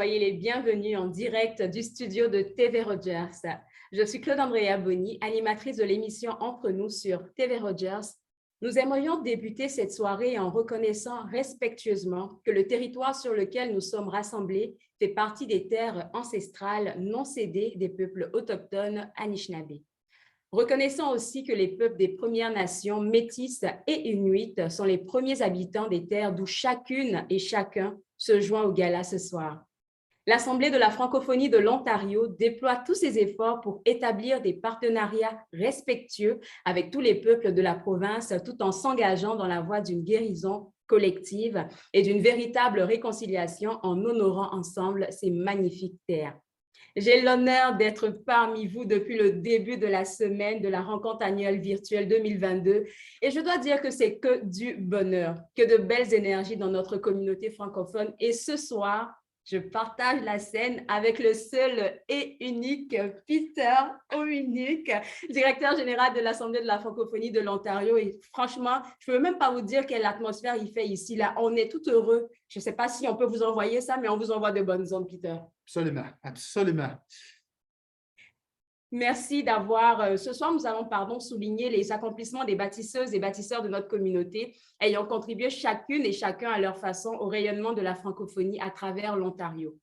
Soyez les bienvenus en direct du studio de TV Rogers. Je suis Claude-Andrea Boni, animatrice de l'émission Entre nous sur TV Rogers. Nous aimerions débuter cette soirée en reconnaissant respectueusement que le territoire sur lequel nous sommes rassemblés fait partie des terres ancestrales non cédées des peuples autochtones Anishinaabe. Reconnaissons aussi que les peuples des Premières Nations, Métis et Inuits sont les premiers habitants des terres d'où chacune et chacun se joint au gala ce soir. L'Assemblée de la francophonie de l'Ontario déploie tous ses efforts pour établir des partenariats respectueux avec tous les peuples de la province, tout en s'engageant dans la voie d'une guérison collective et d'une véritable réconciliation en honorant ensemble ces magnifiques terres. J'ai l'honneur d'être parmi vous depuis le début de la semaine de la rencontre annuelle virtuelle 2022 et je dois dire que c'est que du bonheur, que de belles énergies dans notre communauté francophone. Et ce soir, je partage la scène avec le seul et unique Peter Ouinik, directeur général de l'Assemblée de la francophonie de l'Ontario. Et franchement, je ne peux même pas vous dire quelle atmosphère il fait ici. Là, on est tout heureux. Je ne sais pas si on peut vous envoyer ça, mais on vous envoie de bonnes ondes, Peter. Absolument, absolument. Merci d'avoir, ce soir, nous allons souligner les accomplissements des bâtisseuses et bâtisseurs de notre communauté, ayant contribué chacune et chacun à leur façon au rayonnement de la francophonie à travers l'Ontario.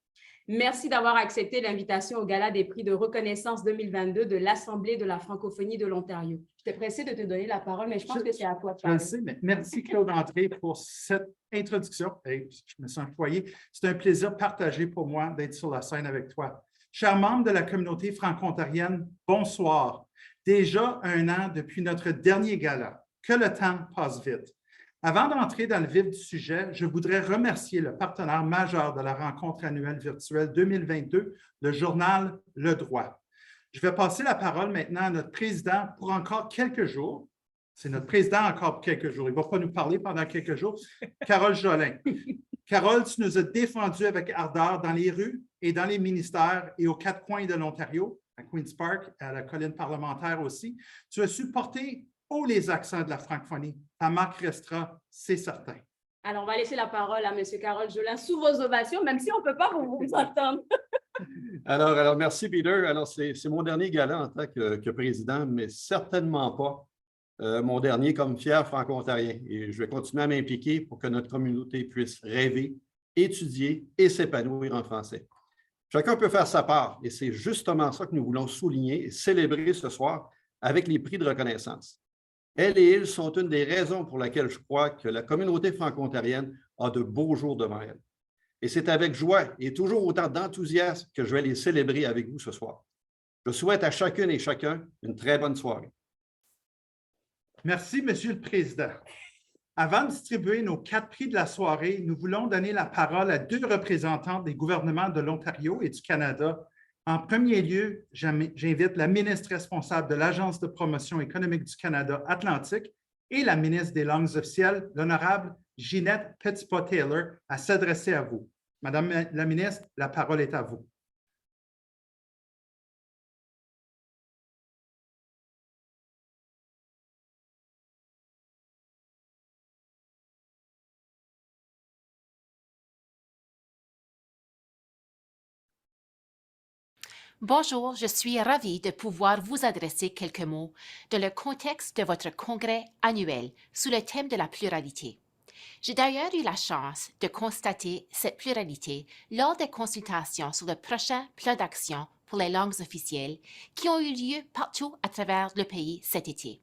Merci d'avoir accepté l'invitation au Gala des prix de reconnaissance 2022 de l'Assemblée de la francophonie de l'Ontario. J'étais pressée de te donner la parole, mais je pense que c'est à toi de parler. Je sais, mais merci Claude-André pour cette introduction. Hey, je me sens employé. C'est un plaisir partagé pour moi d'être sur la scène avec toi. Chers membres de la communauté franco-ontarienne, bonsoir. Déjà 1 an depuis notre dernier gala. Que le temps passe vite. Avant d'entrer dans le vif du sujet, je voudrais remercier le partenaire majeur de la rencontre annuelle virtuelle 2022, le journal Le Droit. Je vais passer la parole maintenant à notre président pour encore quelques jours. C'est notre président encore pour quelques jours. Il ne va pas nous parler pendant quelques jours. Carole Jolin. Carole, tu nous as défendus avec ardeur dans les rues et dans les ministères et aux 4 coins de l'Ontario, à Queen's Park, à la colline parlementaire aussi. Tu as su porter haut les accents de la francophonie. Ta marque restera, c'est certain. Alors, on va laisser la parole à M. Carole Jolin sous vos ovations, même si on ne peut pas vous entendre. Alors, merci, Peter. Alors, c'est mon dernier gala en tant que président, mais certainement pas mon dernier comme fier franco-ontarien. Et je vais continuer à m'impliquer pour que notre communauté puisse rêver, étudier et s'épanouir en français. Chacun peut faire sa part et c'est justement ça que nous voulons souligner et célébrer ce soir avec les prix de reconnaissance. Elles et ils sont une des raisons pour lesquelles je crois que la communauté franco-ontarienne a de beaux jours devant elle. Et c'est avec joie et toujours autant d'enthousiasme que je vais les célébrer avec vous ce soir. Je souhaite à chacune et chacun une très bonne soirée. Merci, Monsieur le Président. Avant de distribuer nos 4 prix de la soirée, nous voulons donner la parole à 2 représentants des gouvernements de l'Ontario et du Canada. En premier lieu, j'invite la ministre responsable de l'Agence de promotion économique du Canada Atlantique et la ministre des langues officielles, l'honorable Ginette Petitpas-Taylor, à s'adresser à vous. Madame la ministre, la parole est à vous. Bonjour, je suis ravie de pouvoir vous adresser quelques mots dans le contexte de votre congrès annuel sous le thème de la pluralité. J'ai d'ailleurs eu la chance de constater cette pluralité lors des consultations sur le prochain plan d'action pour les langues officielles qui ont eu lieu partout à travers le pays cet été.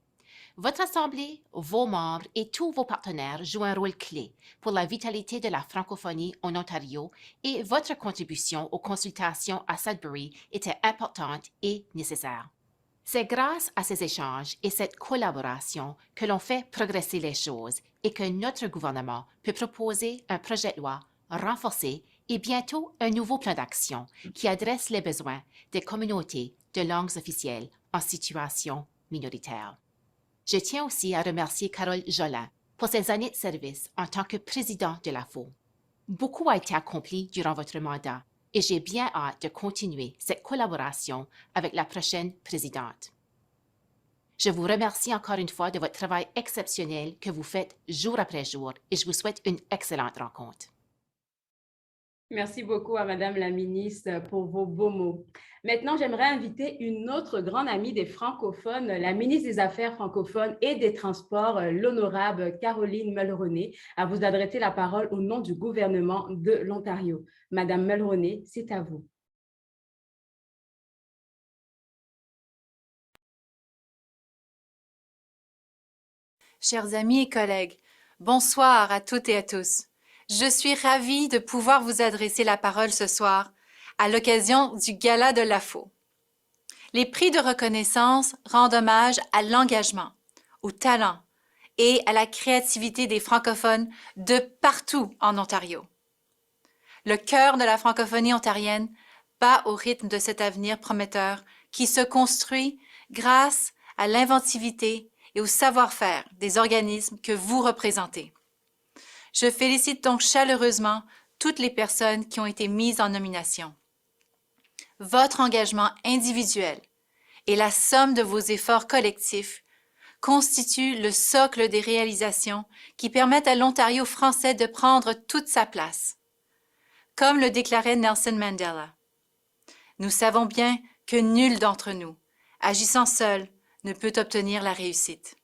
Votre Assemblée, vos membres et tous vos partenaires jouent un rôle clé pour la vitalité de la francophonie en Ontario et votre contribution aux consultations à Sudbury était importante et nécessaire. C'est grâce à ces échanges et cette collaboration que l'on fait progresser les choses et que notre gouvernement peut proposer un projet de loi renforcé et bientôt un nouveau plan d'action qui adresse les besoins des communautés de langues officielles en situation minoritaire. Je tiens aussi à remercier Carole Jolin pour ses années de service en tant que président de l'AFO. Beaucoup a été accompli durant votre mandat et j'ai bien hâte de continuer cette collaboration avec la prochaine présidente. Je vous remercie encore une fois de votre travail exceptionnel que vous faites jour après jour et je vous souhaite une excellente rencontre. Merci beaucoup à Madame la ministre pour vos beaux mots. Maintenant, j'aimerais inviter une autre grande amie des francophones, la ministre des Affaires francophones et des Transports, l'honorable Caroline Mulroney, à vous adresser la parole au nom du gouvernement de l'Ontario. Madame Mulroney, c'est à vous. Chers amis et collègues, bonsoir à toutes et à tous. Je suis ravie de pouvoir vous adresser la parole ce soir à l'occasion du Gala de l'AFO. Les prix de reconnaissance rendent hommage à l'engagement, au talent et à la créativité des francophones de partout en Ontario. Le cœur de la francophonie ontarienne bat au rythme de cet avenir prometteur qui se construit grâce à l'inventivité et au savoir-faire des organismes que vous représentez. Je félicite donc chaleureusement toutes les personnes qui ont été mises en nomination. Votre engagement individuel et la somme de vos efforts collectifs constituent le socle des réalisations qui permettent à l'Ontario français de prendre toute sa place. Comme le déclarait Nelson Mandela, nous savons bien que nul d'entre nous, agissant seul, ne peut obtenir la réussite.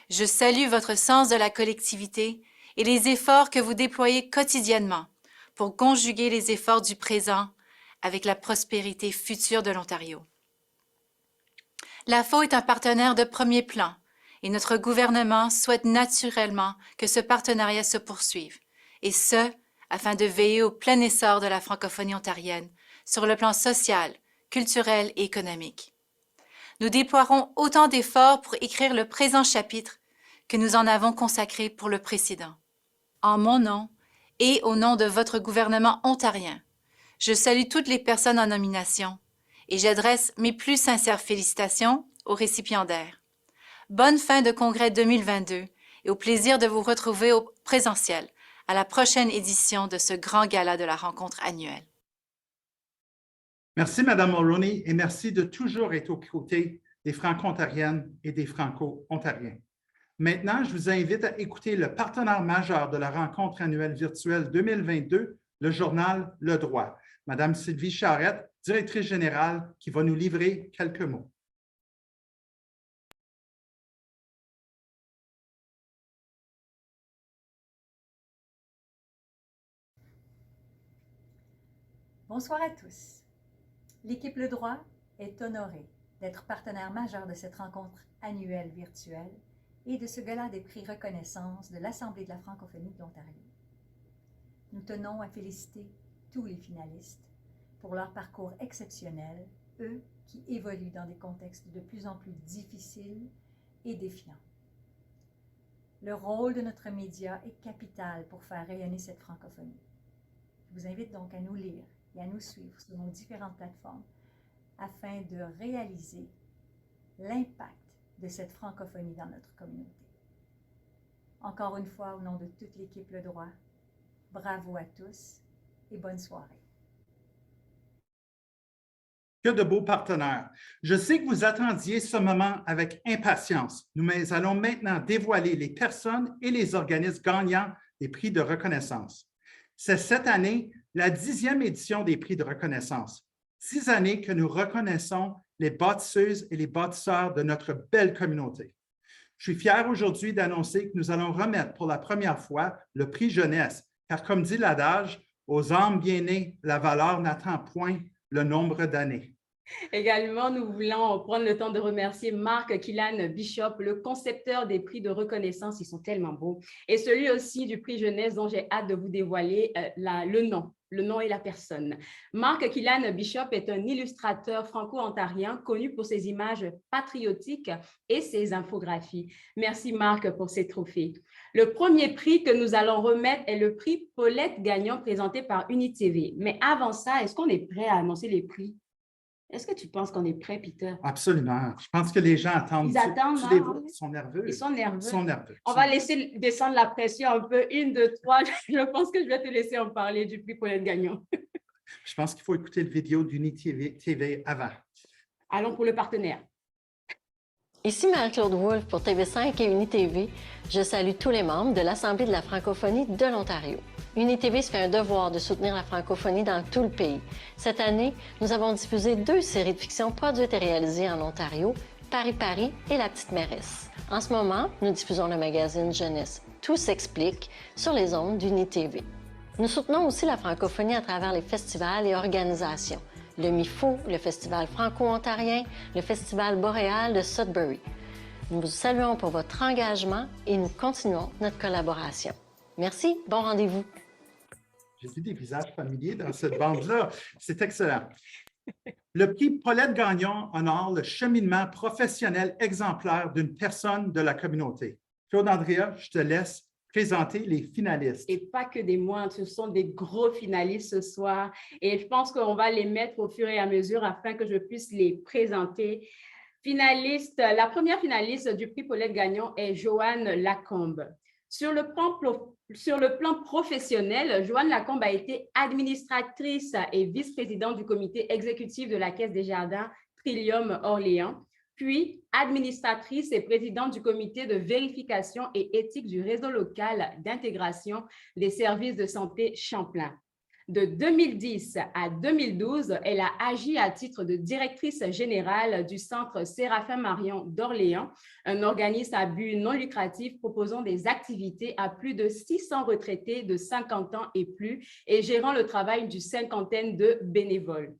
Je salue votre sens de la collectivité et les efforts que vous déployez quotidiennement pour conjuguer les efforts du présent avec la prospérité future de l'Ontario. L'AFO est un partenaire de premier plan et notre gouvernement souhaite naturellement que ce partenariat se poursuive, et ce, afin de veiller au plein essor de la francophonie ontarienne sur le plan social, culturel et économique. Nous déploierons autant d'efforts pour écrire le présent chapitre que nous en avons consacré pour le précédent. En mon nom et au nom de votre gouvernement ontarien, je salue toutes les personnes en nomination et j'adresse mes plus sincères félicitations aux récipiendaires. Bonne fin de congrès 2022 et au plaisir de vous retrouver au présentiel à la prochaine édition de ce grand gala de la rencontre annuelle. Merci, Madame Mulroney, et merci de toujours être aux côtés des Franco-ontariennes et des Franco-ontariens. Maintenant, je vous invite à écouter le partenaire majeur de la rencontre annuelle virtuelle 2022, le journal Le Droit, Madame Sylvie Charette, directrice générale, qui va nous livrer quelques mots. Bonsoir à tous. L'équipe Le Droit est honorée d'être partenaire majeur de cette rencontre annuelle virtuelle et de ce gala des prix reconnaissance de l'Assemblée de la francophonie de l'Ontario. Nous tenons à féliciter tous les finalistes pour leur parcours exceptionnel, eux qui évoluent dans des contextes de plus en plus difficiles et défiants. Le rôle de notre média est capital pour faire rayonner cette francophonie. Je vous invite donc à nous lire et à nous suivre sur nos différentes plateformes afin de réaliser l'impact de cette francophonie dans notre communauté. Encore une fois, au nom de toute l'équipe Le Droit, bravo à tous et bonne soirée. Que de beaux partenaires. Je sais que vous attendiez ce moment avec impatience. Nous allons maintenant dévoiler les personnes et les organismes gagnants des prix de reconnaissance. C'est cette année la 10e édition des prix de reconnaissance. 10 années que nous reconnaissons les bâtisseuses et les bâtisseurs de notre belle communauté. Je suis fier aujourd'hui d'annoncer que nous allons remettre pour la première fois le prix jeunesse, car comme dit l'adage, aux âmes bien nées, la valeur n'attend point le nombre d'années. Également, nous voulons prendre le temps de remercier Marc Killan Bishop, le concepteur des prix de reconnaissance. Ils sont tellement beaux. Et celui aussi du prix jeunesse dont j'ai hâte de vous dévoiler le nom et la personne. Marc Killan Bishop est un illustrateur franco-ontarien connu pour ses images patriotiques et ses infographies. Merci Marc pour ces trophées. Le premier prix que nous allons remettre est le prix Paulette Gagnon présenté par UniTV. Mais avant ça, est-ce qu'on est prêt à annoncer les prix? Est-ce que tu penses qu'on est prêt, Peter? Absolument. Je pense que les gens attendent. Ils attendent. Ils sont nerveux. Ils sont nerveux. Ils sont nerveux. On va laisser descendre la pression un peu. 1, 2, 3. Je pense que je vais te laisser en parler du prix Paulette Gagnon. Je pense qu'il faut écouter le vidéo d'UniTV avant. Allons pour le partenaire. Ici Marie-Claude Wolfe pour TV5 et UniTV. Je salue tous les membres de l'Assemblée de la francophonie de l'Ontario. UniTV se fait un devoir de soutenir la francophonie dans tout le pays. Cette année, nous avons diffusé 2 séries de fiction produites et réalisées en Ontario, Paris et La Petite Mairesse. En ce moment, nous diffusons le magazine Jeunesse Tout s'explique sur les ondes d'UniTV. Nous soutenons aussi la francophonie à travers les festivals et organisations. Le MIFO, le Festival franco-ontarien, le Festival boréal de Sudbury. Nous vous saluons pour votre engagement et nous continuons notre collaboration. Merci, bon rendez-vous. J'ai vu des visages familiers dans cette bande-là. C'est excellent. Le prix Paulette Gagnon honore le cheminement professionnel exemplaire d'une personne de la communauté. Claude-Andrea, je te laisse présenter les finalistes. Et pas que des moindres, ce sont des gros finalistes ce soir. Et je pense qu'on va les mettre au fur et à mesure afin que je puisse les présenter. Finaliste, la première finaliste du prix Paulette Gagnon est Joanne Lacombe. Sur le plan professionnel, Joanne Lacombe a été administratrice et vice-présidente du comité exécutif de la Caisse des Jardins Trillium Orléans, puis administratrice et présidente du comité de vérification et éthique du réseau local d'intégration des services de santé Champlain. De 2010 à 2012, elle a agi à titre de directrice générale du Centre Séraphin Marion d'Orléans, un organisme à but non lucratif proposant des activités à plus de 600 retraités de 50 ans et plus et gérant le travail d'une cinquantaine de bénévoles.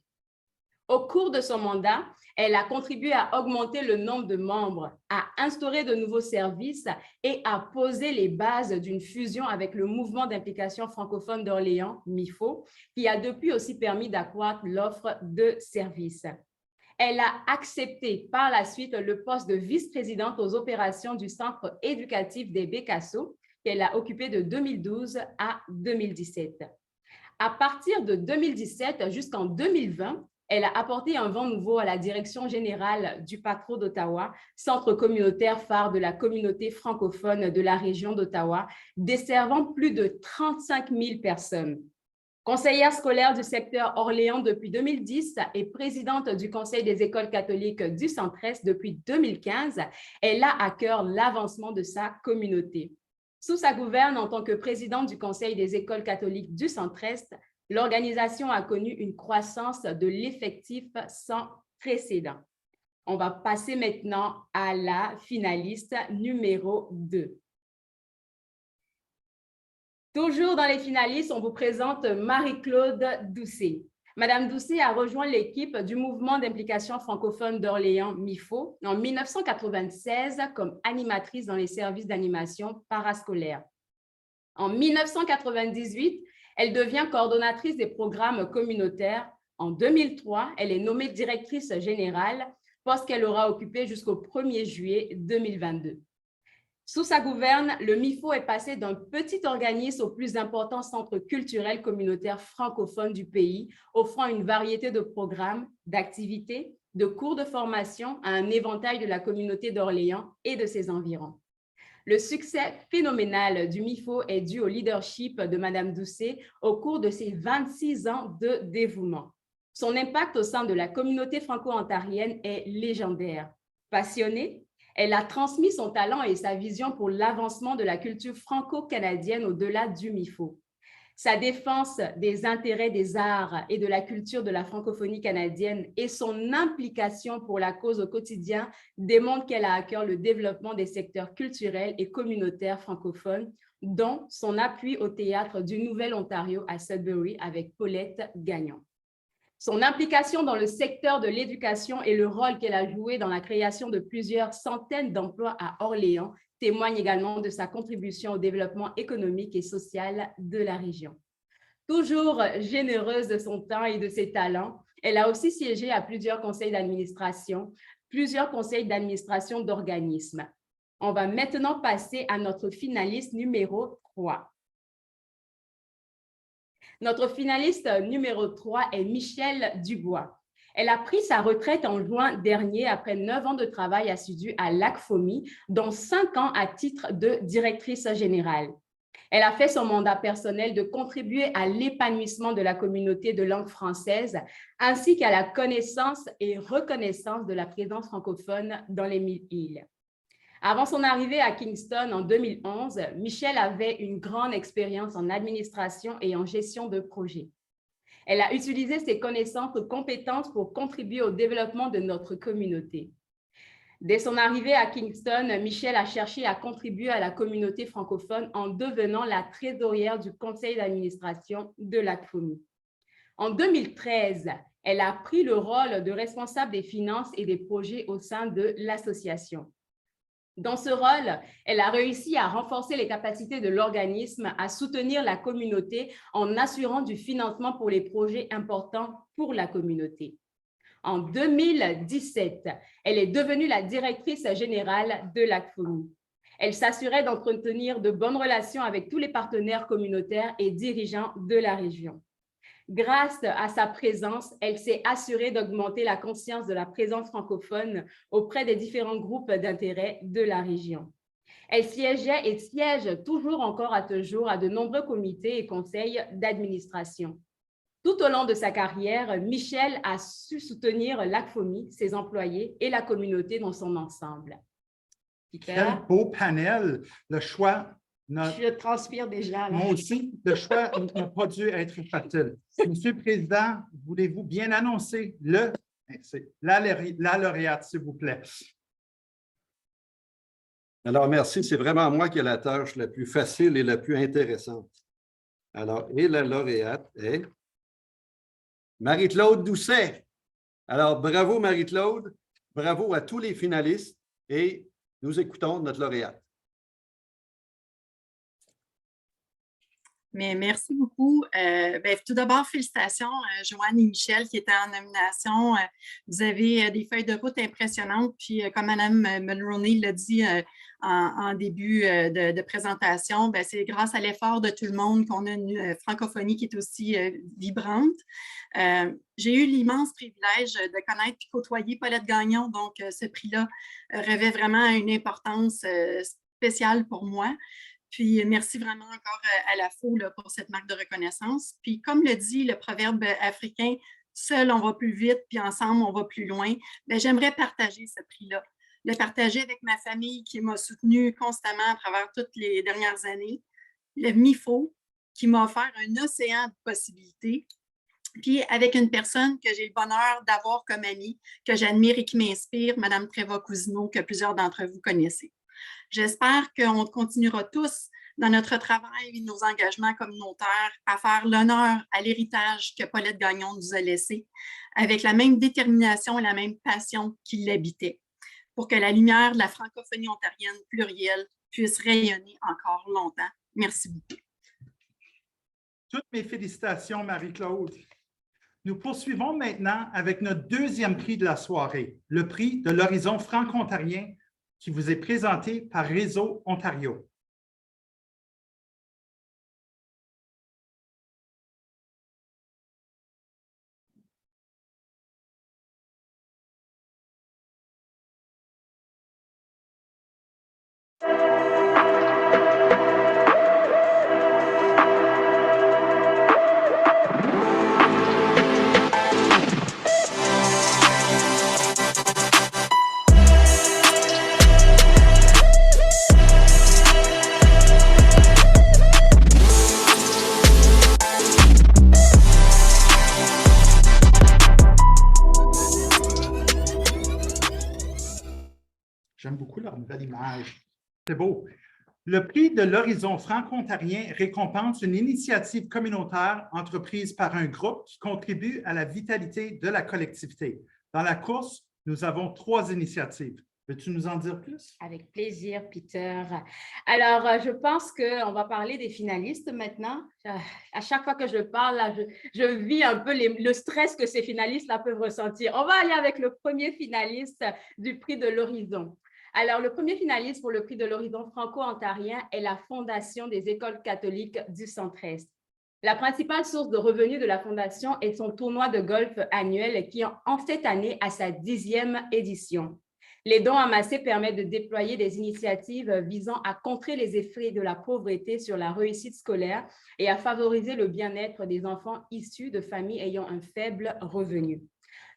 Au cours de son mandat, elle a contribué à augmenter le nombre de membres, à instaurer de nouveaux services et à poser les bases d'une fusion avec le Mouvement d'implication francophone d'Orléans, MIFO, qui a depuis aussi permis d'accroître l'offre de services. Elle a accepté par la suite le poste de vice-présidente aux opérations du Centre éducatif des Bécassos, qu'elle a occupé de 2012 à 2017. À partir de 2017 jusqu'en 2020, elle a apporté un vent nouveau à la direction générale du Patro d'Ottawa, centre communautaire phare de la communauté francophone de la région d'Ottawa, desservant plus de 35 000 personnes. Conseillère scolaire du secteur Orléans depuis 2010 et présidente du Conseil des écoles catholiques du Centre-Est depuis 2015, elle a à cœur l'avancement de sa communauté. Sous sa gouverne en tant que présidente du Conseil des écoles catholiques du Centre-Est, l'organisation a connu une croissance de l'effectif sans précédent. On va passer maintenant à la finaliste numéro 2. Toujours dans les finalistes, on vous présente Marie-Claude Doucet. Madame Doucet a rejoint l'équipe du Mouvement d'implication francophone d'Orléans, MIFO, en 1996 comme animatrice dans les services d'animation parascolaire. En 1998, elle devient coordonnatrice des programmes communautaires. En 2003, elle est nommée directrice générale, poste qu'elle aura occupé jusqu'au 1er juillet 2022. Sous sa gouverne, le MIFO est passé d'un petit organisme au plus important centre culturel communautaire francophone du pays, offrant une variété de programmes, d'activités, de cours de formation à un éventail de la communauté d'Orléans et de ses environs. Le succès phénoménal du MIFO est dû au leadership de Madame Doucet au cours de ses 26 ans de dévouement. Son impact au sein de la communauté franco-ontarienne est légendaire. Passionnée, elle a transmis son talent et sa vision pour l'avancement de la culture franco-canadienne au-delà du MIFO. Sa défense des intérêts des arts et de la culture de la francophonie canadienne et son implication pour la cause au quotidien démontrent qu'elle a à cœur le développement des secteurs culturels et communautaires francophones, dont son appui au Théâtre du Nouvel-Ontario à Sudbury avec Paulette Gagnon. Son implication dans le secteur de l'éducation et le rôle qu'elle a joué dans la création de plusieurs centaines d'emplois à Orléans témoigne également de sa contribution au développement économique et social de la région. Toujours généreuse de son temps et de ses talents, elle a aussi siégé à plusieurs conseils d'administration d'organismes. On va maintenant passer à notre finaliste numéro 3. Notre finaliste numéro 3 est Michèle Dubois. Elle a pris sa retraite en juin dernier après 9 ans de travail assidu à l'ACFOMI, dont 5 ans à titre de directrice générale. Elle a fait son mandat personnel de contribuer à l'épanouissement de la communauté de langue française, ainsi qu'à la connaissance et reconnaissance de la présence francophone dans les Mille-Îles. Avant son arrivée à Kingston en 2011, Michelle avait une grande expérience en administration et en gestion de projets. Elle a utilisé ses connaissances et compétences pour contribuer au développement de notre communauté. Dès son arrivée à Kingston, Michelle a cherché à contribuer à la communauté francophone en devenant la trésorière du conseil d'administration de l'ACFOMI. En 2013, elle a pris le rôle de responsable des finances et des projets au sein de l'association. Dans ce rôle, elle a réussi à renforcer les capacités de l'organisme à soutenir la communauté en assurant du financement pour les projets importants pour la communauté. En 2017, elle est devenue la directrice générale de l'ACFOMI. Elle s'assurait d'entretenir de bonnes relations avec tous les partenaires communautaires et dirigeants de la région. Grâce à sa présence, elle s'est assurée d'augmenter la conscience de la présence francophone auprès des différents groupes d'intérêt de la région. Elle siégeait et siège toujours encore à ce jour à de nombreux comités et conseils d'administration. Tout au long de sa carrière, Michelle a su soutenir l'ACFOMI, ses employés et la communauté dans son ensemble. Quel beau panel! Le choix... Je transpire déjà. Là. Moi aussi, le choix n'a pas dû être facile. Monsieur le Président, voulez-vous bien annoncer la lauréate, s'il vous plaît? Alors, merci. C'est vraiment moi qui ai la tâche la plus facile et la plus intéressante. Alors, et la lauréate est Marie-Claude Doucet. Alors, bravo Marie-Claude, bravo à tous les finalistes et nous écoutons notre lauréate. Mais merci beaucoup. Tout d'abord, félicitations, Joanne et Michel, qui étaient en nomination. Vous avez des feuilles de route impressionnantes. Puis, comme Mme Mulroney l'a dit en début de présentation, c'est grâce à l'effort de tout le monde qu'on a une francophonie qui est aussi vibrante. J'ai eu l'immense privilège de connaître et côtoyer Paulette Gagnon. Donc, ce prix-là revêt vraiment une importance spéciale pour moi. Puis, merci vraiment encore à la FO pour cette marque de reconnaissance. Puis, comme le dit le proverbe africain, « Seul, on va plus vite, puis ensemble, on va plus loin », j'aimerais partager ce prix-là. Le partager avec ma famille qui m'a soutenue constamment à travers toutes les dernières années. Le MIFO, qui m'a offert un océan de possibilités. Puis, avec une personne que j'ai le bonheur d'avoir comme amie, que j'admire et qui m'inspire, Mme Tréva Cousineau, que plusieurs d'entre vous connaissez. J'espère qu'on continuera tous dans notre travail et nos engagements communautaires à faire l'honneur à l'héritage que Paulette Gagnon nous a laissé avec la même détermination et la même passion qui l'habitait pour que la lumière de la francophonie ontarienne plurielle puisse rayonner encore longtemps. Merci beaucoup. Toutes mes félicitations, Marie-Claude. Nous poursuivons maintenant avec notre deuxième prix de la soirée, le prix de l'Horizon franco-ontarien qui vous est présenté par Réseau Ontario. J'aime beaucoup leur nouvelle image. C'est beau. Le prix de l'Horizon franco-ontarien récompense une initiative communautaire entreprise par un groupe qui contribue à la vitalité de la collectivité. Dans la course, nous avons 3 initiatives. Veux-tu nous en dire plus? Avec plaisir, Peter. Alors, je pense qu'on va parler des finalistes maintenant. À chaque fois que je parle, là, je vis un peu le stress que ces finalistes-là peuvent ressentir. On va aller avec le premier finaliste du prix de l'Horizon. Alors, le premier finaliste pour le prix de l'Horizon franco-ontarien est la Fondation des écoles catholiques du Centre-Est. La principale source de revenus de la Fondation est son tournoi de golf annuel qui, en cette année, a sa 10e édition. Les dons amassés permettent de déployer des initiatives visant à contrer les effets de la pauvreté sur la réussite scolaire et à favoriser le bien-être des enfants issus de familles ayant un faible revenu.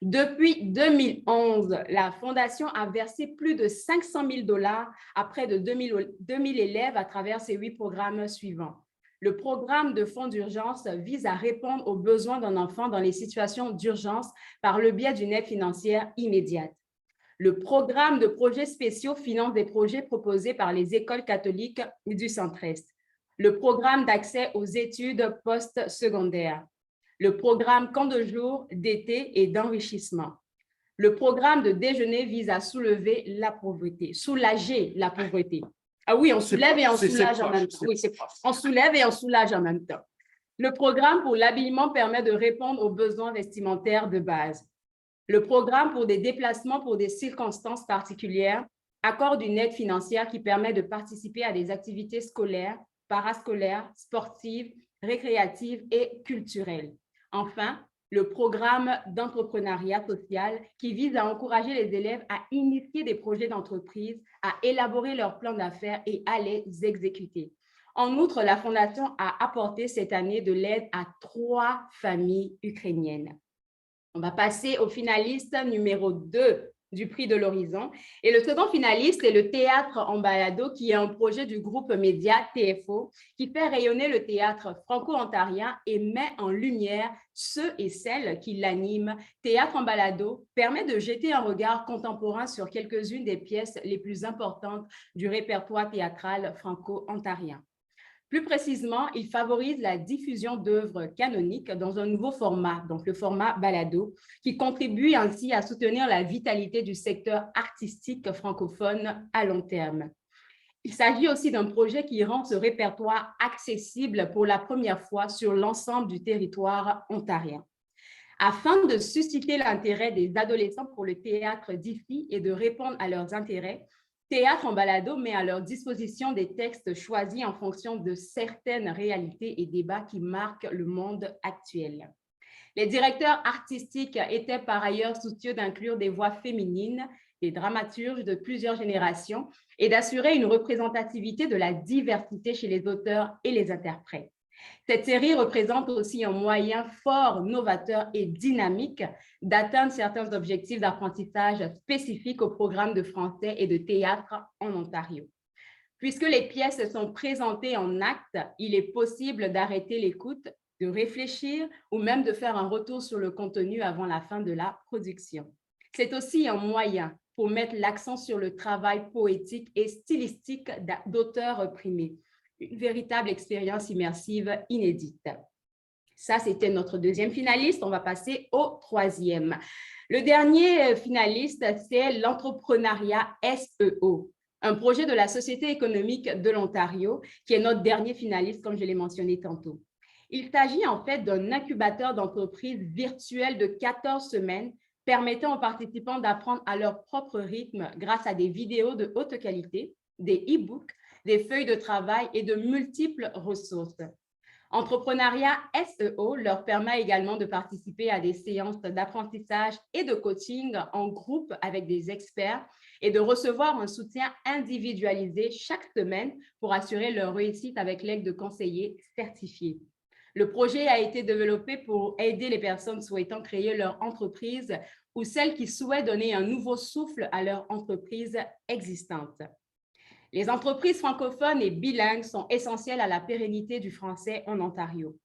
Depuis 2011, la Fondation a versé plus de 500 000 $ à près de 2000 élèves à travers ses 8 programmes suivants. Le programme de fonds d'urgence vise à répondre aux besoins d'un enfant dans les situations d'urgence par le biais d'une aide financière immédiate. Le programme de projets spéciaux finance des projets proposés par les écoles catholiques du Centre-Est. Le programme d'accès aux études postsecondaires. Le programme camp de jour, d'été et d'enrichissement. Le programme de déjeuner vise à soulager la pauvreté. Ah oui, on soulève et on soulage en même temps. Oui, c'est proche. On soulève et on soulage en même temps. Le programme pour l'habillement permet de répondre aux besoins vestimentaires de base. Le programme pour des déplacements pour des circonstances particulières accorde une aide financière qui permet de participer à des activités scolaires, parascolaires, sportives, récréatives et culturelles. Enfin, le programme d'entrepreneuriat social qui vise à encourager les élèves à initier des projets d'entreprise, à élaborer leurs plans d'affaires et à les exécuter. En outre, la Fondation a apporté cette année de l'aide à 3 familles ukrainiennes. On va passer au finaliste numéro 2 du prix de l'Horizon. Et le second finaliste est le Théâtre en balado, qui est un projet du groupe média TFO, qui fait rayonner le théâtre franco-ontarien et met en lumière ceux et celles qui l'animent. Théâtre en balado permet de jeter un regard contemporain sur quelques-unes des pièces les plus importantes du répertoire théâtral franco-ontarien. Plus précisément, il favorise la diffusion d'œuvres canoniques dans un nouveau format, donc le format balado, qui contribue ainsi à soutenir la vitalité du secteur artistique francophone à long terme. Il s'agit aussi d'un projet qui rend ce répertoire accessible pour la première fois sur l'ensemble du territoire ontarien. Afin de susciter l'intérêt des adolescents pour le théâtre d'ici et de répondre à leurs intérêts, Théâtre en balado met à leur disposition des textes choisis en fonction de certaines réalités et débats qui marquent le monde actuel. Les directeurs artistiques étaient par ailleurs soucieux d'inclure des voix féminines, des dramaturges de plusieurs générations et d'assurer une représentativité de la diversité chez les auteurs et les interprètes. Cette série représente aussi un moyen fort, novateur et dynamique d'atteindre certains objectifs d'apprentissage spécifiques au programme de français et de théâtre en Ontario. Puisque les pièces sont présentées en actes, il est possible d'arrêter l'écoute, de réfléchir ou même de faire un retour sur le contenu avant la fin de la production. C'est aussi un moyen pour mettre l'accent sur le travail poétique et stylistique d'auteurs primés. Une véritable expérience immersive inédite. Ça, c'était notre deuxième finaliste. On va passer au troisième. Le dernier finaliste, c'est l'entrepreneuriat SEO, un projet de la Société économique de l'Ontario, qui est notre dernier finaliste, comme je l'ai mentionné tantôt. Il s'agit en fait d'un incubateur d'entreprises virtuel de 14 semaines permettant aux participants d'apprendre à leur propre rythme grâce à des vidéos de haute qualité, des e-books, des feuilles de travail et de multiples ressources. Entrepreneuriat SEO leur permet également de participer à des séances d'apprentissage et de coaching en groupe avec des experts et de recevoir un soutien individualisé chaque semaine pour assurer leur réussite avec l'aide de conseillers certifiés. Le projet a été développé pour aider les personnes souhaitant créer leur entreprise ou celles qui souhaitent donner un nouveau souffle à leur entreprise existante. Les entreprises francophones et bilingues sont essentielles à la pérennité du français en Ontario.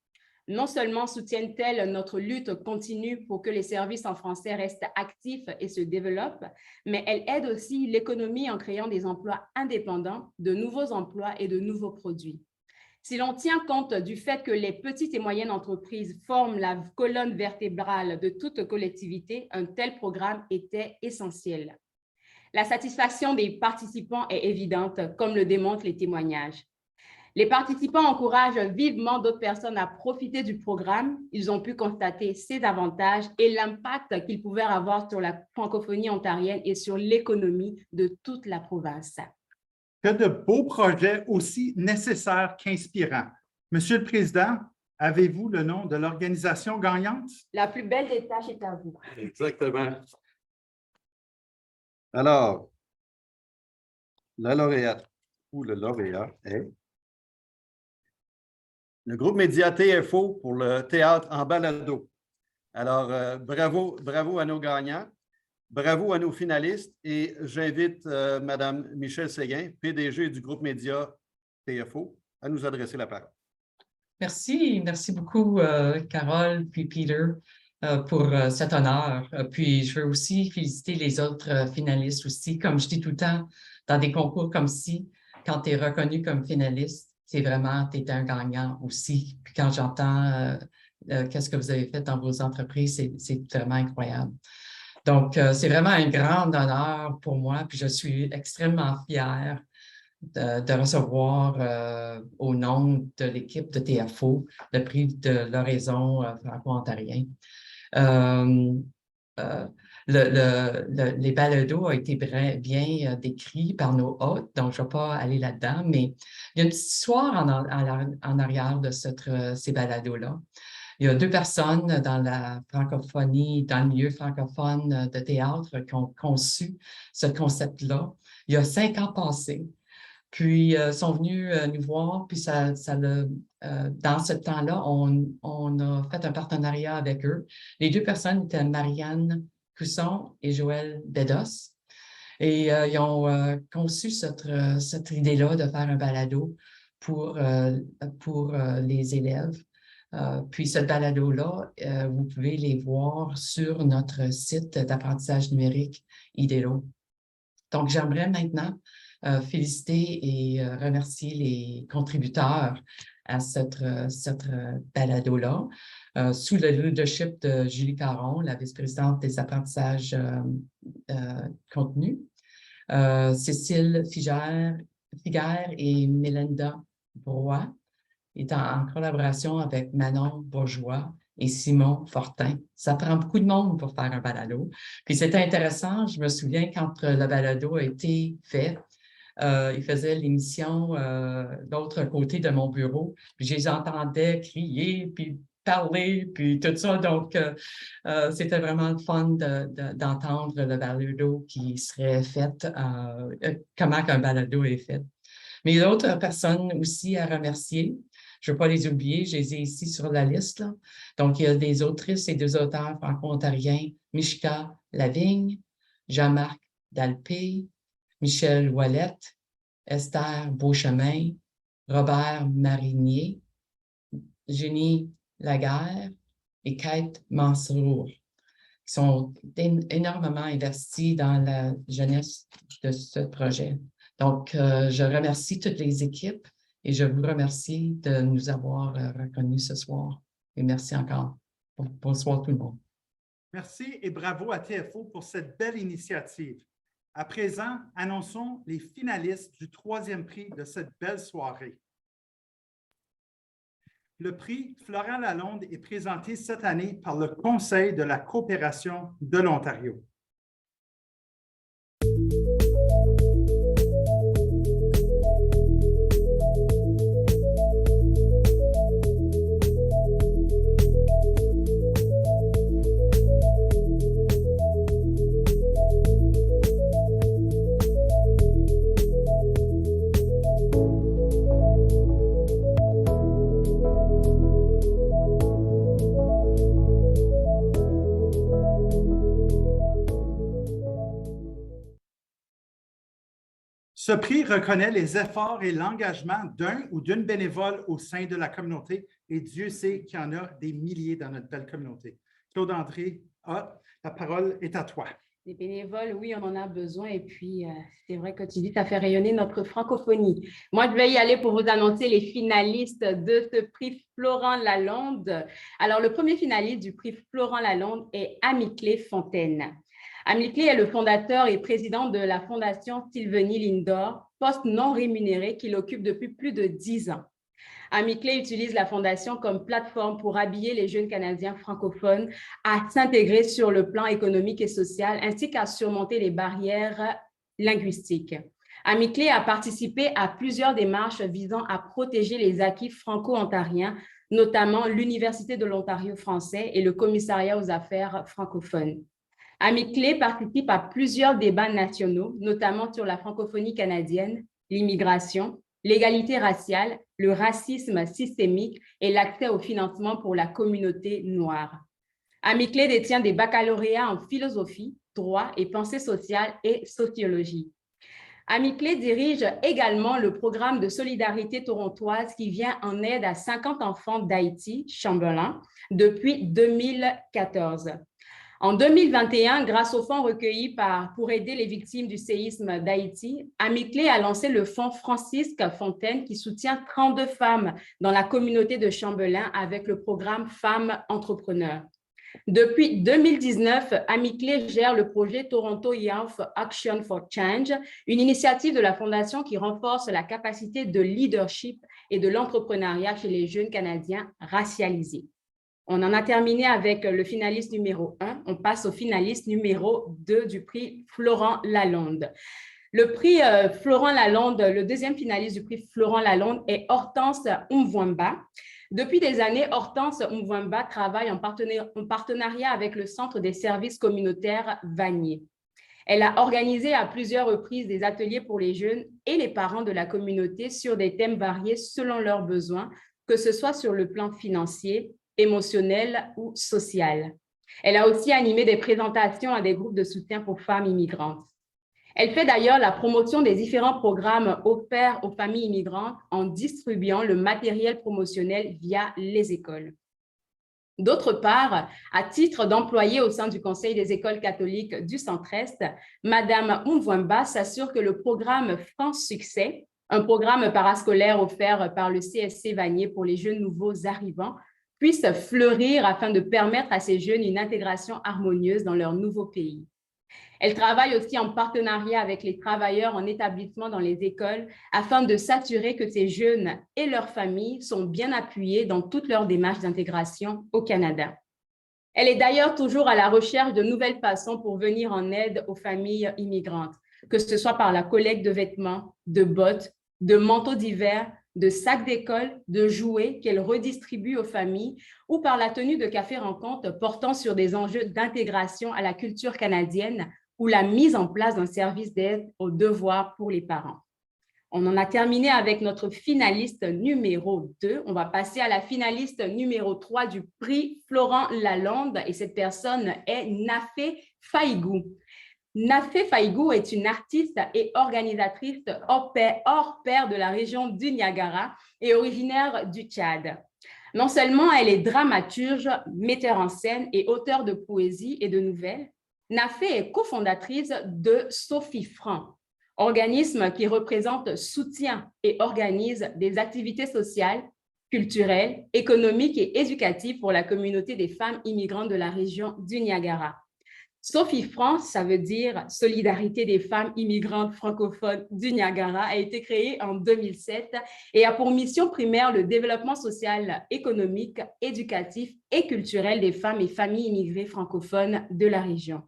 Non seulement soutiennent-elles notre lutte continue pour que les services en français restent actifs et se développent, mais elles aident aussi l'économie en créant des emplois indépendants, de nouveaux emplois et de nouveaux produits. Si l'on tient compte du fait que les petites et moyennes entreprises forment la colonne vertébrale de toute collectivité, un tel programme était essentiel. La satisfaction des participants est évidente, comme le démontrent les témoignages. Les participants encouragent vivement d'autres personnes à profiter du programme. Ils ont pu constater ses avantages et l'impact qu'il pouvait avoir sur la francophonie ontarienne et sur l'économie de toute la province. Que de beaux projets aussi nécessaires qu'inspirants. Monsieur le Président, avez-vous le nom de l'organisation gagnante? La plus belle des tâches est à vous. Exactement. Alors, La lauréate ou le lauréat est le groupe média TFO pour le théâtre en balado. Alors, bravo à nos gagnants, bravo à nos finalistes et j'invite Mme Michèle Séguin, PDG du groupe média TFO, à nous adresser la parole. Merci beaucoup, Carole puis Peter, pour cet honneur. Puis je veux aussi féliciter les autres finalistes aussi. Comme je dis tout le temps, dans des concours comme ci, quand tu es reconnu comme finaliste, c'est vraiment, tu es un gagnant aussi. Puis quand j'entends qu'est-ce que vous avez fait dans vos entreprises, c'est vraiment incroyable. Donc, c'est vraiment un grand honneur pour moi, puis je suis extrêmement fière de recevoir au nom de l'équipe de TFO le prix de l'Horizon franco-ontarien. Les balados ont été bien décrits par nos hôtes, donc je ne vais pas aller là-dedans, mais il y a une petite histoire en arrière de ces balados-là. Il y a 2 personnes dans la francophonie, dans le milieu francophone de théâtre qui ont conçu ce concept-là il y a 5 ans passés. Puis, sont venus nous voir, puis dans ce temps-là, on a fait un partenariat avec eux. Les 2 personnes étaient Marianne Cusson et Joël Bedos. Et ils ont conçu cette idée-là de faire un balado pour les élèves. Puis, ce balado-là, vous pouvez les voir sur notre site d'apprentissage numérique IDELO. Donc, j'aimerais maintenant féliciter et remercier les contributeurs à cette balado-là, sous le leadership de Julie Caron, la vice-présidente des apprentissages contenus, Cécile Figuère et Mélenda Broy, étant en collaboration avec Manon Bourgeois et Simon Fortin. Ça prend beaucoup de monde pour faire un balado. Puis c'était intéressant, je me souviens quand le balado a été fait, ils faisaient l'émission de l'autre côté de mon bureau, puis je les entendais crier, puis parler, puis tout ça. Donc, c'était vraiment le fun d'entendre le balado qui serait fait, comment un balado est fait. Mais il y a d'autres personnes aussi à remercier. Je ne veux pas les oublier, je les ai ici sur la liste, là. Donc, il y a des autrices et des auteurs franco-ontariens, Mishka Lavigne, Jean-Marc Dalpé, Michel Ouellette, Esther Beauchemin, Robert Marinier, Jenny Laguerre et Kate Mansour, qui sont énormément investis dans la jeunesse de ce projet. Donc, je remercie toutes les équipes et je vous remercie de nous avoir reconnus ce soir. Et merci encore. Bonsoir tout le monde. Merci et bravo à TFO pour cette belle initiative. À présent, annonçons les finalistes du 3e prix de cette belle soirée. Le prix Florent Lalonde est présenté cette année par le Conseil de la coopération de l'Ontario. Ce prix reconnaît les efforts et l'engagement d'un ou d'une bénévole au sein de la communauté et Dieu sait qu'il y en a des milliers dans notre belle communauté. Claude-André, la parole est à toi. Les bénévoles, oui, on en a besoin et puis c'est vrai que tu dis, ça fait rayonner notre francophonie. Moi, je vais y aller pour vous annoncer les finalistes de ce prix Florent Lalonde. Alors, le premier finaliste du prix Florent Lalonde est Amiclé Fontaine. Amiclé est le fondateur et président de la Fondation Sylvanie Lindor, poste non rémunéré qu'il occupe depuis plus de 10 ans. Amiclé utilise la Fondation comme plateforme pour habiller les jeunes Canadiens francophones à s'intégrer sur le plan économique et social, ainsi qu'à surmonter les barrières linguistiques. Amiclé a participé à plusieurs démarches visant à protéger les acquis franco-ontariens, notamment l'Université de l'Ontario français et le Commissariat aux affaires francophones. Amiclé participe à plusieurs débats nationaux, notamment sur la francophonie canadienne, l'immigration, l'égalité raciale, le racisme systémique et l'accès au financement pour la communauté noire. Amiclé détient des baccalauréats en philosophie, droit et pensée sociale et sociologie. Amiclé dirige également le programme de solidarité torontoise qui vient en aide à 50 enfants d'Haïti, Chamberlain, depuis 2014. En 2021, grâce aux fonds recueillis pour aider les victimes du séisme d'Haïti, Amiclé a lancé le fonds Francisque Fontaine qui soutient 32 femmes dans la communauté de Chamberlain avec le programme Femmes Entrepreneurs. Depuis 2019, Amiclé gère le projet Toronto Youth Action for Change, une initiative de la Fondation qui renforce la capacité de leadership et de l'entrepreneuriat chez les jeunes Canadiens racialisés. On en a terminé avec le finaliste numéro 1. On passe au finaliste numéro 2 du prix Florent Lalonde. Le prix Florent Lalonde, le deuxième finaliste du prix Florent Lalonde est Hortense Umvwamba. Depuis des années, Hortense Umvwamba travaille en partenariat avec le Centre des services communautaires Vanier. Elle a organisé à plusieurs reprises des ateliers pour les jeunes et les parents de la communauté sur des thèmes variés selon leurs besoins, que ce soit sur le plan financier, émotionnel ou social. Elle a aussi animé des présentations à des groupes de soutien pour femmes immigrantes. Elle fait d'ailleurs la promotion des différents programmes offerts aux familles immigrantes en distribuant le matériel promotionnel via les écoles. D'autre part, à titre d'employée au sein du Conseil des écoles catholiques du Centre-Est, Madame Umvwamba s'assure que le programme France Succès, un programme parascolaire offert par le CSC Vanier pour les jeunes nouveaux arrivants, puisse fleurir afin de permettre à ces jeunes une intégration harmonieuse dans leur nouveau pays. Elle travaille aussi en partenariat avec les travailleurs en établissement dans les écoles afin de s'assurer que ces jeunes et leurs familles sont bien appuyés dans toutes leurs démarches d'intégration au Canada. Elle est d'ailleurs toujours à la recherche de nouvelles façons pour venir en aide aux familles immigrantes, que ce soit par la collecte de vêtements, de bottes, de manteaux d'hiver, de sacs d'école, de jouets qu'elle redistribue aux familles ou par la tenue de cafés-rencontres portant sur des enjeux d'intégration à la culture canadienne ou la mise en place d'un service d'aide aux devoirs pour les parents. On en a terminé avec notre finaliste numéro 2. On va passer à la finaliste numéro 3 du prix Florent Lalonde et cette personne est Nafé Faïgou. Nafé Faïgou est une artiste et organisatrice hors pair de la région du Niagara et originaire du Tchad. Non seulement elle est dramaturge, metteur en scène et auteure de poésie et de nouvelles, Nafé est cofondatrice de Sophie Franc, organisme qui représente, soutient et organise des activités sociales, culturelles, économiques et éducatives pour la communauté des femmes immigrantes de la région du Niagara. Sophie Franc, ça veut dire Solidarité des femmes immigrantes francophones du Niagara, a été créée en 2007 et a pour mission primaire le développement social, économique, éducatif et culturel des femmes et familles immigrées francophones de la région.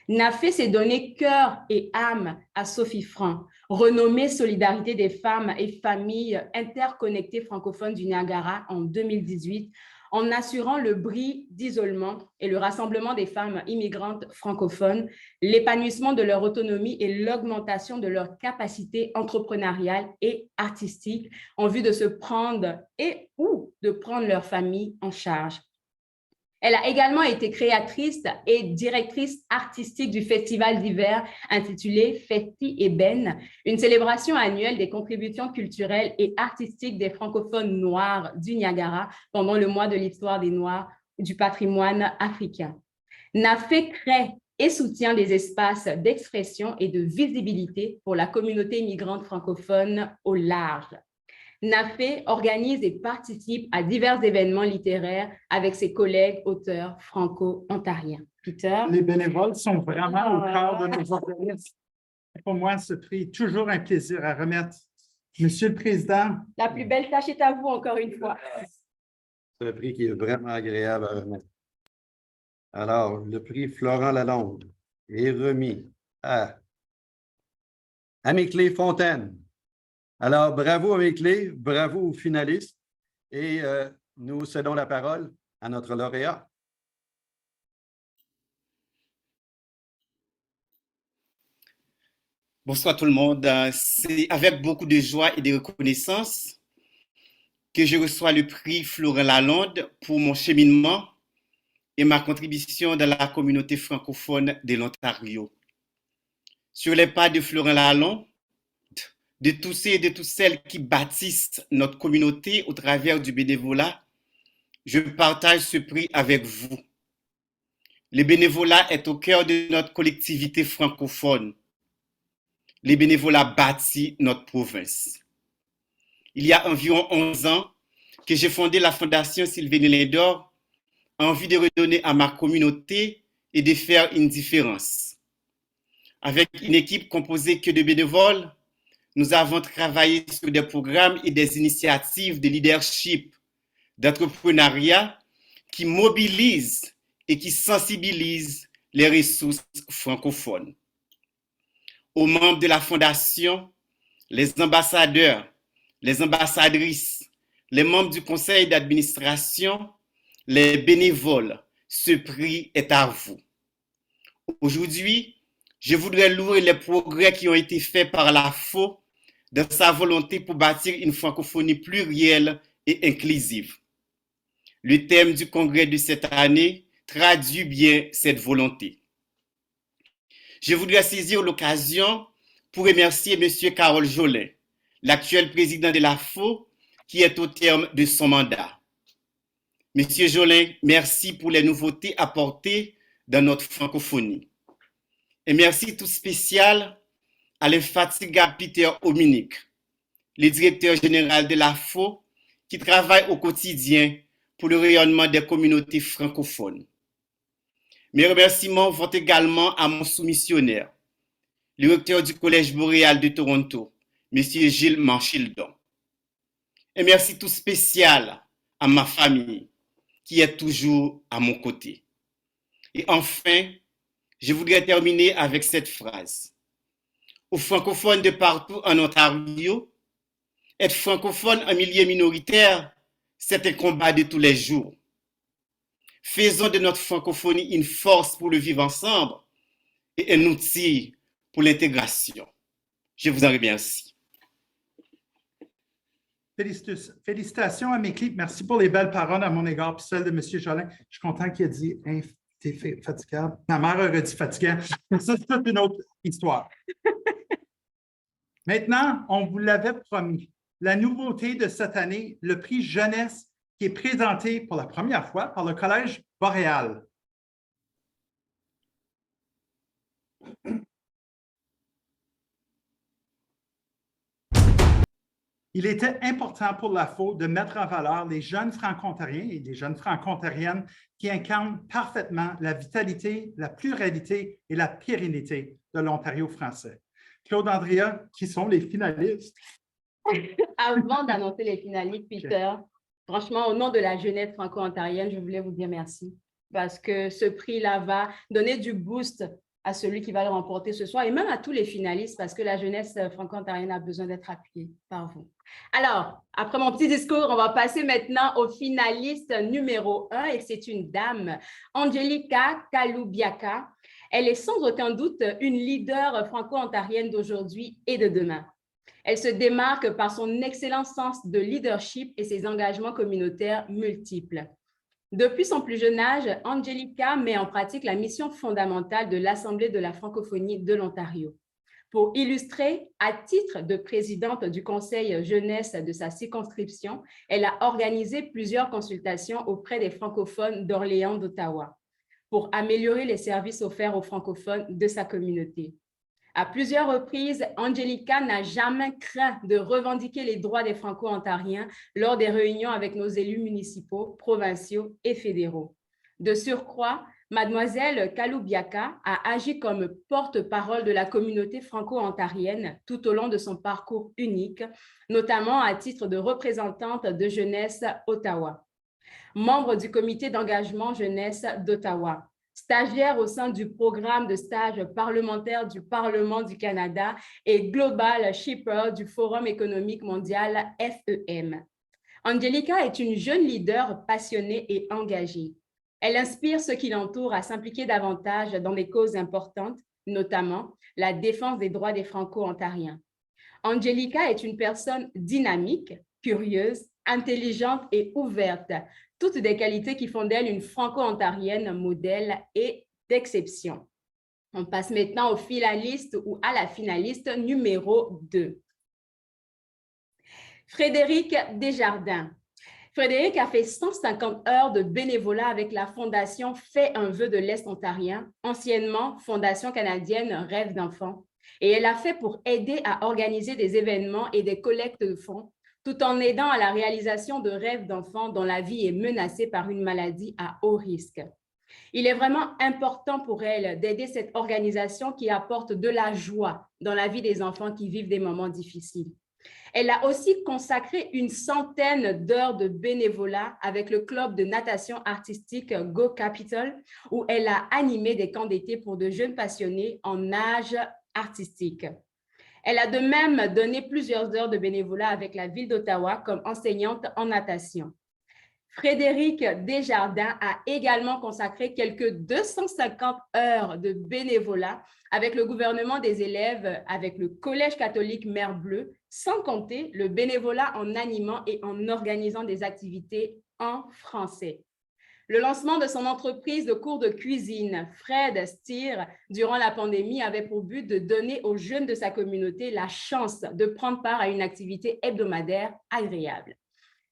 Nafé s'est donné cœur et âme à Sophie Franc, renommée Solidarité des femmes et familles interconnectées francophones du Niagara en 2018, en assurant le bris d'isolement et le rassemblement des femmes immigrantes francophones, l'épanouissement de leur autonomie et l'augmentation de leur capacité entrepreneuriale et artistique en vue de se prendre et ou de prendre leur famille en charge. Elle a également été créatrice et directrice artistique du festival d'hiver intitulé Festi Eben, une célébration annuelle des contributions culturelles et artistiques des francophones noirs du Niagara pendant le mois de l'histoire des Noirs du patrimoine africain. Nafé crée et soutient des espaces d'expression et de visibilité pour la communauté immigrante francophone au large. Nafé organise et participe à divers événements littéraires avec ses collègues auteurs franco-ontariens. Peter? Les bénévoles sont vraiment au cœur de nos organismes. Pour moi, ce prix est toujours un plaisir à remettre. Monsieur le Président. La plus belle tâche est à vous, encore une fois. C'est un prix qui est vraiment agréable à remettre. Alors, le prix Florent Lalonde est remis à Amiclé Fontaine. Alors, bravo Amiclé, bravo aux finalistes et nous cédons la parole à notre lauréat. Bonsoir tout le monde. C'est avec beaucoup de joie et de reconnaissance que je reçois le prix Florent Lalonde pour mon cheminement et ma contribution dans la communauté francophone de l'Ontario. Sur les pas de Florent Lalonde, de tous ceux et de toutes celles qui bâtissent notre communauté au travers du bénévolat, je partage ce prix avec vous. Le bénévolat est au cœur de notre collectivité francophone. Le bénévolat bâtit notre province. Il y a environ 11 ans que j'ai fondé la Fondation Sylvain Lindor en vue de redonner à ma communauté et de faire une différence. Avec une équipe composée que de bénévoles, nous avons travaillé sur des programmes et des initiatives de leadership, d'entrepreneuriat qui mobilisent et qui sensibilisent les ressources francophones. Aux membres de la Fondation, les ambassadeurs, les ambassadrices, les membres du conseil d'administration, les bénévoles, ce prix est à vous. Aujourd'hui, je voudrais louer les progrès qui ont été faits par la FO dans sa volonté pour bâtir une francophonie plurielle et inclusive. Le thème du congrès de cette année traduit bien cette volonté. Je voudrais saisir l'occasion pour remercier M. Carole Jolin, l'actuel président de la FO, qui est au terme de son mandat. M. Jolin, merci pour les nouveautés apportées dans notre francophonie. Et merci tout spécial à l'infatigable Peter Ominic, le directeur général de la FO, qui travaille au quotidien pour le rayonnement des communautés francophones. Mes remerciements vont également à mon soumissionnaire, le recteur du Collège boréal de Toronto, M. Gilles Manchildon. Et merci tout spécial à ma famille, qui est toujours à mon côté. Et enfin, je voudrais terminer avec cette phrase. Aux francophones de partout en Ontario, être francophone en milieu minoritaire, c'est un combat de tous les jours. Faisons de notre francophonie une force pour le vivre ensemble et un outil pour l'intégration. Je vous en remercie. Félicitations à mes clips. Merci pour les belles paroles à mon égard, puis celle de M. Jolin. Je suis content qu'il ait dit « t'es fatigable ». Ma mère aurait dit « fatigant ». Ça, c'est toute une autre histoire. Maintenant, on vous l'avait promis. La nouveauté de cette année, le prix Jeunesse, qui est présenté pour la première fois par le Collège boréal. Il était important pour la FO de mettre en valeur les jeunes franco-ontariens et les jeunes franco-ontariennes qui incarnent parfaitement la vitalité, la pluralité et la pérennité de l'Ontario français. Claude Andrea, qui sont les finalistes? Avant d'annoncer les finalistes, Peter, franchement, au nom de la jeunesse franco-ontarienne, je voulais vous dire merci parce que ce prix-là va donner du boost à celui qui va le remporter ce soir et même à tous les finalistes parce que la jeunesse franco-ontarienne a besoin d'être appuyée par vous. Alors, après mon petit discours, on va passer maintenant au finaliste numéro 1 et c'est une dame, Angelica Kaloubiaka. Elle est sans aucun doute une leader franco-ontarienne d'aujourd'hui et de demain. Elle se démarque par son excellent sens de leadership et ses engagements communautaires multiples. Depuis son plus jeune âge, Angelica met en pratique la mission fondamentale de l'Assemblée de la francophonie de l'Ontario. Pour illustrer, à titre de présidente du Conseil jeunesse de sa circonscription, elle a organisé plusieurs consultations auprès des francophones d'Orléans d'Ottawa pour améliorer les services offerts aux francophones de sa communauté. À plusieurs reprises, Angelica n'a jamais craint de revendiquer les droits des Franco-Ontariens lors des réunions avec nos élus municipaux, provinciaux et fédéraux. De surcroît, Mademoiselle Kaloubiaka a agi comme porte-parole de la communauté franco-ontarienne tout au long de son parcours unique, notamment à titre de représentante de jeunesse Ottawa, membre du comité d'engagement jeunesse d'Ottawa, stagiaire au sein du programme de stage parlementaire du Parlement du Canada et Global Shipper du Forum économique mondial FEM. Angelica est une jeune leader passionnée et engagée. Elle inspire ceux qui l'entourent à s'impliquer davantage dans des causes importantes, notamment la défense des droits des Franco-ontariens. Angelica est une personne dynamique, curieuse, intelligente et ouverte, toutes des qualités qui font d'elle une Franco-ontarienne modèle et d'exception. On passe maintenant au finaliste ou à la finaliste numéro 2. Frédéric Desjardins. Frédéric a fait 150 heures de bénévolat avec la Fondation Fais un vœu de l'Est ontarien, anciennement Fondation canadienne Rêve d'enfant, et elle a fait pour aider à organiser des événements et des collectes de fonds, tout en aidant à la réalisation de rêves d'enfants dont la vie est menacée par une maladie à haut risque. Il est vraiment important pour elle d'aider cette organisation qui apporte de la joie dans la vie des enfants qui vivent des moments difficiles. Elle a aussi consacré une centaine d'heures de bénévolat avec le club de natation artistique Go Capital, où elle a animé des camps d'été pour de jeunes passionnés en nage artistique. Elle a de même donné plusieurs heures de bénévolat avec la ville d'Ottawa comme enseignante en natation. Frédéric Desjardins a également consacré quelques 250 heures de bénévolat avec le gouvernement des élèves, avec le Collège catholique Mer Bleue, sans compter le bénévolat en animant et en organisant des activités en français. Le lancement de son entreprise de cours de cuisine, Fred Steer, durant la pandémie, avait pour but de donner aux jeunes de sa communauté la chance de prendre part à une activité hebdomadaire agréable.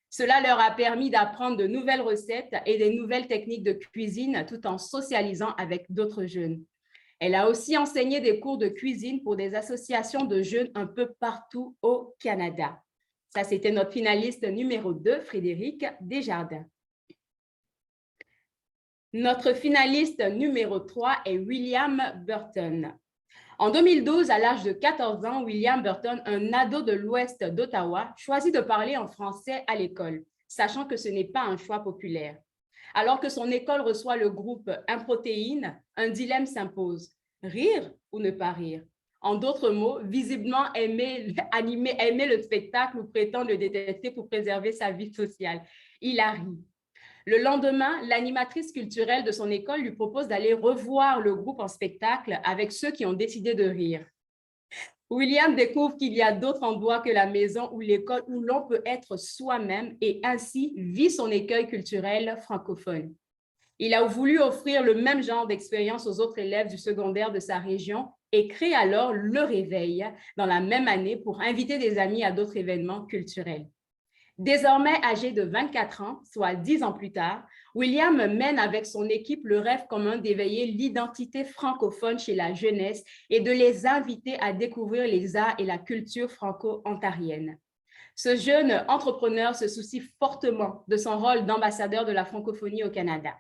Cela leur a permis d'apprendre de nouvelles recettes et des nouvelles techniques de cuisine tout en socialisant avec d'autres jeunes. Elle a aussi enseigné des cours de cuisine pour des associations de jeunes un peu partout au Canada. Ça, c'était notre finaliste numéro 2, Frédéric Desjardins. Notre finaliste numéro 3 est William Burton. En 2012, à l'âge de 14 ans, William Burton, un ado de l'ouest d'Ottawa, choisit de parler en français à l'école, sachant que ce n'est pas un choix populaire. Alors que son école reçoit le groupe Improtéine, un dilemme s'impose, rire ou ne pas rire. En d'autres mots, visiblement aimer le spectacle ou prétendre le détester pour préserver sa vie sociale. Il a ri. Le lendemain, l'animatrice culturelle de son école lui propose d'aller revoir le groupe en spectacle avec ceux qui ont décidé de rire. William découvre qu'il y a d'autres endroits que la maison ou l'école où l'on peut être soi-même et ainsi vit son écueil culturel francophone. Il a voulu offrir le même genre d'expérience aux autres élèves du secondaire de sa région et crée alors Le Réveil dans la même année pour inviter des amis à d'autres événements culturels. Désormais âgé de 24 ans, soit 10 ans plus tard, William mène avec son équipe le rêve commun d'éveiller l'identité francophone chez la jeunesse et de les inviter à découvrir les arts et la culture franco-ontarienne. Ce jeune entrepreneur se soucie fortement de son rôle d'ambassadeur de la francophonie au Canada.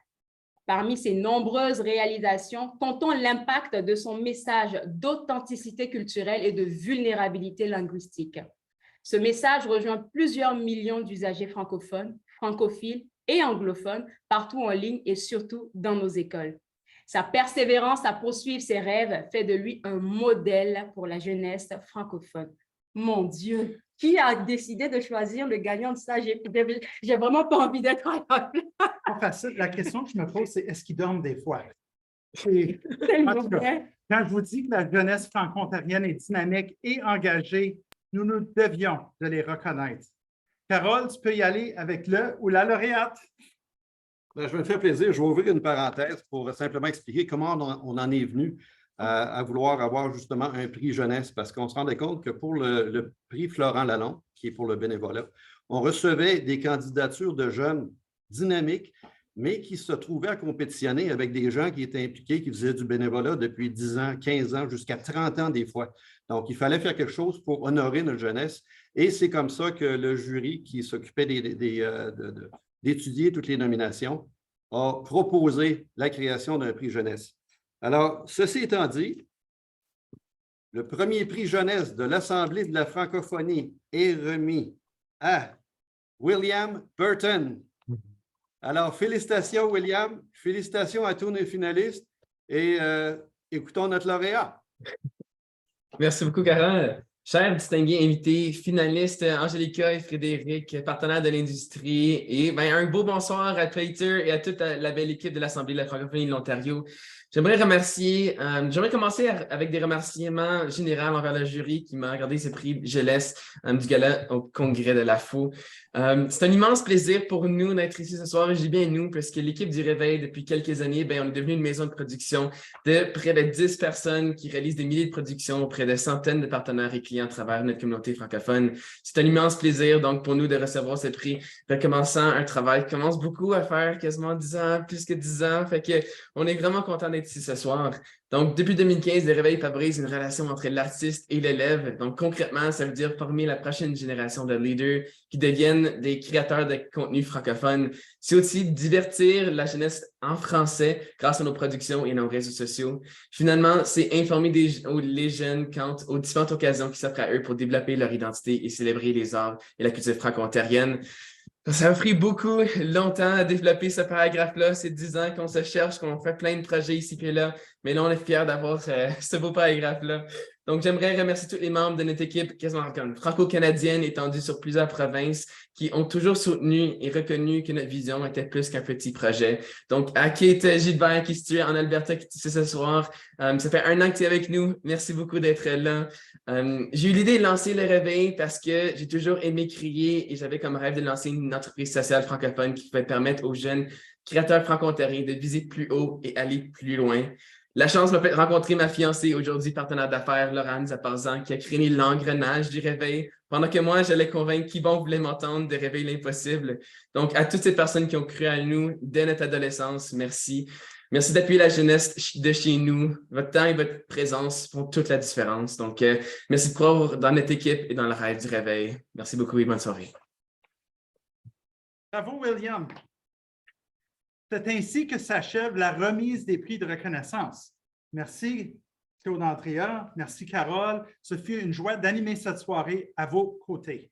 Parmi ses nombreuses réalisations, comptons l'impact de son message d'authenticité culturelle et de vulnérabilité linguistique. Ce message rejoint plusieurs millions d'usagers francophones, francophiles et anglophones partout en ligne et surtout dans nos écoles. Sa persévérance à poursuivre ses rêves fait de lui un modèle pour la jeunesse francophone. Mon Dieu, qui a décidé de choisir le gagnant de ça? J'ai vraiment pas envie d'être à la place. Pas facile. La question que je me pose, c'est est-ce qu'ils dorment des fois? Quand je vous dis que la jeunesse franco-ontarienne est dynamique et engagée, nous devions de les reconnaître. Carole, tu peux y aller avec le ou la lauréate. Ben, je me fais plaisir. Je vais ouvrir une parenthèse pour simplement expliquer comment on en est venu à vouloir avoir justement un prix jeunesse, parce qu'on se rendait compte que pour le prix Florent Lalonde, qui est pour le bénévolat, on recevait des candidatures de jeunes dynamiques, mais qui se trouvaient à compétitionner avec des gens qui étaient impliqués, qui faisaient du bénévolat depuis 10 ans, 15 ans, jusqu'à 30 ans des fois. Donc, il fallait faire quelque chose pour honorer notre jeunesse. Et c'est comme ça que le jury qui s'occupait d'étudier toutes les nominations a proposé la création d'un prix jeunesse. Alors, ceci étant dit, le premier prix jeunesse de l'Assemblée de la francophonie est remis à William Burton. Alors, félicitations, William. Félicitations à tous nos finalistes et écoutons notre lauréat. Merci beaucoup, Karen. Chers distingués invités, finalistes Angélica et Frédéric, partenaires de l'industrie, et un beau bonsoir à Peter et à toute la belle équipe de l'Assemblée de la francophonie de l'Ontario. J'aimerais commencer avec des remerciements généraux envers le jury qui m'a accordé ce prix Jeunesse du Gala au Congrès de la FO. C'est un immense plaisir pour nous d'être ici ce soir, et je dis bien nous, parce que l'équipe du Réveil, depuis quelques années, on est devenu une maison de production de près de 10 personnes qui réalisent des milliers de productions auprès de centaines de partenaires et clients à travers notre communauté francophone. C'est un immense plaisir donc pour nous de recevoir ce prix, recommençant un travail qui commence beaucoup à faire quasiment 10 ans, plus que 10 ans, fait que on est vraiment content d'être ici ce soir. Donc, depuis 2015, le Réveil favorise une relation entre l'artiste et l'élève. Donc, concrètement, ça veut dire former la prochaine génération de leaders qui deviennent des créateurs de contenu francophone. C'est aussi divertir la jeunesse en français grâce à nos productions et nos réseaux sociaux. Finalement, c'est informer les jeunes quant aux différentes occasions qui s'offrent à eux pour développer leur identité et célébrer les arts et la culture franco-ontarienne. Ça a pris beaucoup longtemps à développer ce paragraphe-là. C'est 10 ans qu'on se cherche, qu'on fait plein de projets ici et là, mais là, on est fiers d'avoir ce beau paragraphe-là. Donc, j'aimerais remercier tous les membres de notre équipe quasiment franco-canadienne étendue sur plusieurs provinces qui ont toujours soutenu et reconnu que notre vision était plus qu'un petit projet. Donc, à Kate Gilbert qui est située en Alberta, qui est ici ce soir, ça fait 1 an que tu es avec nous. Merci beaucoup d'être là. J'ai eu l'idée de lancer le Réveil parce que j'ai toujours aimé crier et j'avais comme rêve de lancer une entreprise sociale francophone qui pouvait permettre aux jeunes créateurs franco-ontariens de viser plus haut et aller plus loin. La chance m'a fait rencontrer ma fiancée, aujourd'hui partenaire d'affaires, Laurent Zaparzan, qui a créé l'engrenage du Réveil, pendant que moi, j'allais convaincre qui voulait m'entendre de réveiller l'impossible. Donc, à toutes ces personnes qui ont cru à nous dès notre adolescence, merci. Merci d'appuyer la jeunesse de chez nous. Votre temps et votre présence font toute la différence. Donc, merci de croire dans notre équipe et dans le rêve du Réveil. Merci beaucoup et bonne soirée. Bravo, William. C'est ainsi que s'achève la remise des prix de reconnaissance. Merci, Claude Andrea. Merci, Carole. Ce fut une joie d'animer cette soirée à vos côtés.